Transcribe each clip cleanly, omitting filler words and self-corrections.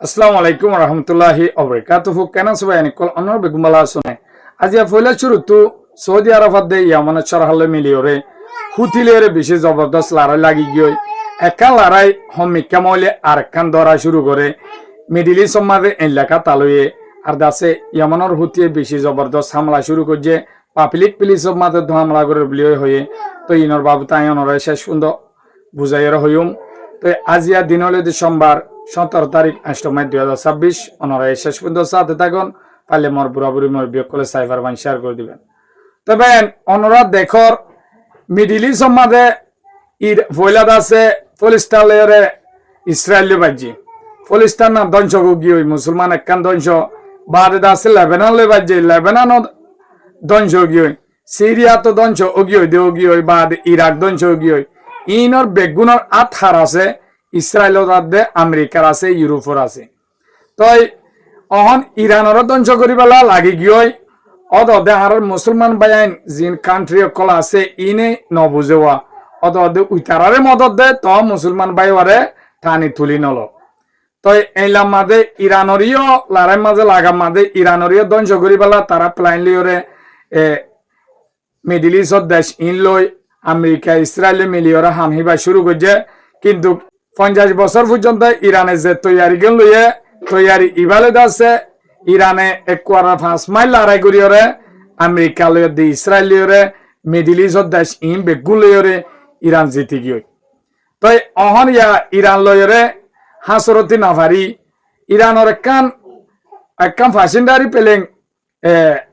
আসসালামু আলাইকুম রহমতুল্লাহি ওবরাকাতুহু কেন সবাই নিকল অনর বেগুমালা শুনে আজি ফয়লা শুরুতু সৌদি আরবত দে ইয়ামানে চরহলে মিলিয়রে হুতিলেরে বেশি জবরদস্ত লড়াই লাগি গিয়ে একা লড়াই হমিকা মলে আর কান ধরা শুরু করে মিডিল ইস্ট সমাজে এলাকা তালুয়ে আর দাসে ইয়ামানের হুতিয়ে বেশি জবরদস্ত হামলা শুরু করছে পাবলিক পুলিশের মাঝে হামলা করে বিলিয়ে হয়ে তো ইনর বাবু তাই অনরে শেষ সুন্দর বুঝাইয়ের হইম তো আজিয়া দিন হলে সোমবার 17 তারিখ 8 মে 2026 অনরাই শেষ পর্যন্ত সাথে থাকুন পালে মোর বুড়াবুড়ি মোর বিয়োগ করে সাইফার বান শেয়ার করে দিবেন তবে অনরা দেখর মিডিল ইস্ট মাঝে ফয়লাদ আছে ফলিস্তালেরে ইসরায়েলি বাজি ফলিস্তান না ধ্বংস গিয়ে ওই মুসলমান একখান ধ্বংস বাদে আছে লেবানন লে বাজি লেবানন ধ্বংস গিয়ে সিরিয়া তো ধ্বংস ওগিয়ে দে ওগিয়ে বাদ ইরাক ধ্বংস গিয়ে ইনর বেগুনের আথার আছে ইসরায়েলের আছে আমেরিকার আছে ইউরোপের আছে তই অহন ইরানের ধ্বংস করিবেলা লাগি গিয়ে অদ দেহার মুসলমান বাইন জিন কান্ট্রি কল আছে ইনে নবুঝেওয়া অদ উইতারারে মদত দে তো মুসলমান বাইওয়ারে টানি তুলি নল তই এইলাম মাঝে ইরানরিও লড়াই মাঝে লাগাম মাঝে ইরানরিও ধ্বংস করিবেলা তারা প্লাইন লিওরে মিডিল ইস্টর দেশ ইন লই আমেরিকা ইসরায়েলে মিলিয়রে হামহিবা শুরু করছে কিন্তু 50 বছর পর্যন্ত ইরানে যে তৈয়ারি গেল লইয়ে তৈয়ারি ইবালে আছে ইরানে 1.5 মাইল লড়াই করিয়রে আমেরিকা লইয়ে দি ইসরায়েল লিয়রে মিডিল ইস্টর দেশ ইন বেগুন লইয়রে ইরান জিতি গিয়ে তো অহন ইয়া ইরান লইয়রে হাসরতি নাভারি ইরানের একখান ফাঁসিন্দারি পেলেং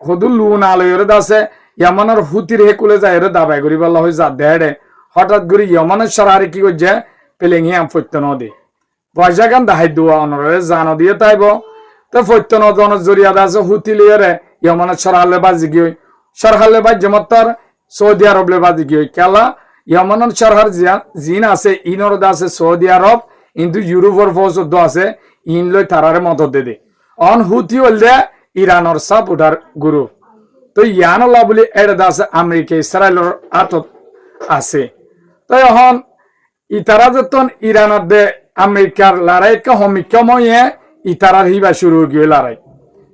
হদুল লু না লইয়রে দাসে ইয়ামানের হুতির হেকুলে যায় দাবাই করি বলা হয় যা দেড়ে হঠাৎ করে ইয়ামানের সরারে কি করছে পেলেঙ্গি আম ফত্য নদী পয়সা গান দাহাই দোয়া অনরে জানো দিয়ে তাইব তো ফত্য নদনের জরিয়া আছে হুতি লিয়ে ইয়ামানের সরালে বাজি গিয়ে সরহালে বাজি মতর সৌদি আরবলে বাজি গিয়ে কেলা ইয়ামানের সরহার জিন আছে ইনর আছে সৌদি আরব কিন্তু ইউরোপের ফৌজ আছে ইন লই তারারে মদত দে অন হুতি হলে ইরানের সাপ উঠার গুরু তো ইয়ানলা বলে এটা আছে আমেরিকা ইসরায়েলের আতত আছে তো এখন ইতারা যতন ইরানের দে আমেরিকার লড়াই হমিকময়ে ইতারার হিবা শুরু গিয়ে লড়াই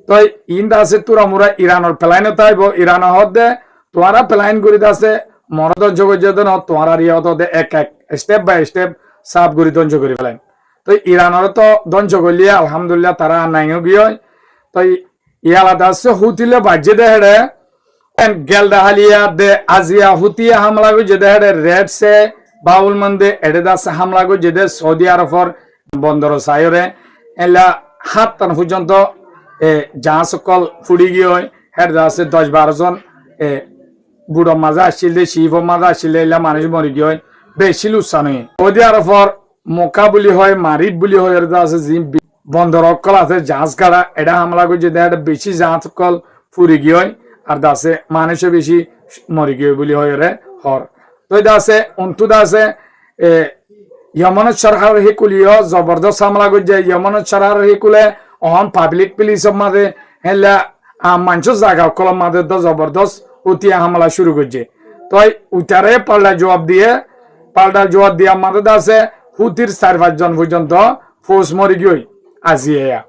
তো ইন্দা আছে তোরা মোরা ইরানের প্লাইনে তাইব ইরান হদে তোরা প্লাইন করি আছে মরদ জগজন তোরা ইহত এক এক স্টেপ বাই স্টেপ সাফ করি ধ্বংস করি ফেলেন তো ইরানের তো ধ্বংস করলিয়ে আলহামদুলিল্লাহ তারা নাইও গিয়ে তো ইয়ালাদা আছে হুতিলে বাজ্যে দে হেডে গেলদাহালিয়া দে আজিয়া হুতিয়া হামলা গো যেদে হেডে রেড সে বাউল মন্দে এডে দাস হামলা গো যেদে সৌদি আরবর বন্দর সায়রে এলা হাত টান পর্যন্ত জাহাজ সকল ফুড়ি গিয়ে হেড আছে 10-12 জন বুড়ো মাজা আসছিল শিব মাজা আসছিল এলা মানুষ মরি গিয়ে বেশি লুসানি সৌদি আরবর মোকা বুলি হয় মারিফ বুলি হয় এর আছে জি বন্দর অকল আছে জাহাজ কাড়া এটা হামলা গো যেদে হেড বেশি জাহাজ সকল ফুড়ি গিয়ে আর দাসে মানুষে বেশি মরি গিয়ে বলি হয় রে হর তো দাসে অন্তু দাসে ইয়মনত সরকার হেকুলিও জবরদস্ত হামলা করছে ইয়মনত সরকার হেকুলে অহন পাবলিক পুলিশের মাঝে হেলা মানুষের জায়গা কলম মাঝে তো জবরদস্ত উতিয়া হামলা শুরু করছে তো উটারে পাল্টা জবাব দিয়ে আমাদের দাসে হুতির 4-5 জন পর্যন্ত ফৌজ মরি গিয়ে আজিয়া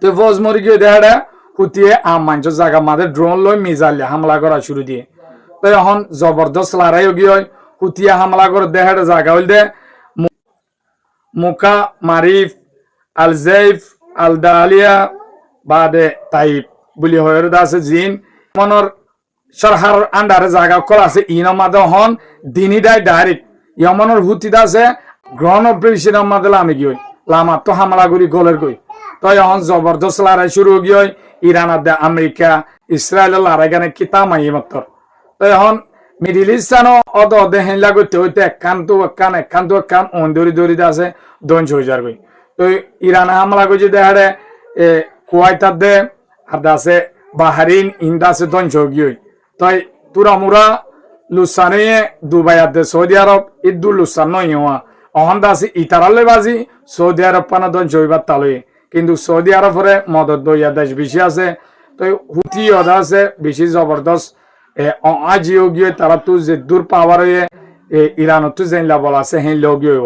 তো ফৌজ মরি গিয়ে দেখা হুতিয়ে মানুষের জায়গা মাঝে ড্রোন লই মিজাইলে হামলা করা শুরু দিয়ে তো এখন জবরদস্ত লড়াই গিয়ে হুতিয়া হামলা করে দেহের জায়গা হইল দে মুকা মারিফ আল জেইফ আল দালিয়া বাদে তাইব বুলি হয়ের আছে জিন মনর সরহার আন্ডারে জায়গা কল আছে ইনর মাঝে হন দিনিদাই ডাইরেক্ট ইয়মনের হুতি আছে গ্রহণ অপারেশনের মাঝে লামে গিয়ে লামা তো হামলা করি গোলের গই তো এখন জবরদস্ত লড়াই শুরু গিয়ে ইরান দে আমেরিকা ইসরায়েলের লড়াই গানে কিতামাই মাত্র তো এখন মিডিল ইস্টানো অদ অদে হেলা করতে হইতে একান দরি আছে ধ্বংস হয়ে যার গই তো ইরান হামলা করছে দেহারে কুয়াইতার দে আর আছে বাহারিন ইন্দা আছে ধ্বংস গিয়ে তাই তুরা মুরা লুসানিয়ে দুবাই দে সৌদি আরব ইদু লুসান নয় অহন দাসি ইতারালে বাজি সৌদি আরব পানা ধ্বংস হইবার তালই কিন্তু সৌদি আরবরে মদত দইয়া দেশ বেশি আছে তো হুতি অদা আছে বেশি জবরদস্ত আজিও গিয়ে তারা তো যে দূর পাওয়ার ইরানত তো জানলা বলা আছে হেন লোক গিয়ে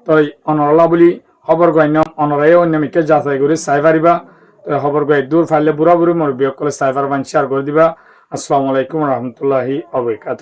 তো অনরলা বলি খবর গণ্য অনরাই অন্যমিকে যাচাই করে চাই পারিবা খবর গাই দূর ফাইলে বুড়া বুড়ি মুরব্বী সকলে চাই পারবান শেয়ার করে দিবা। আসসালামু আলাইকুম রহমতুল্লাহি ওয়া বারাকাতুহু।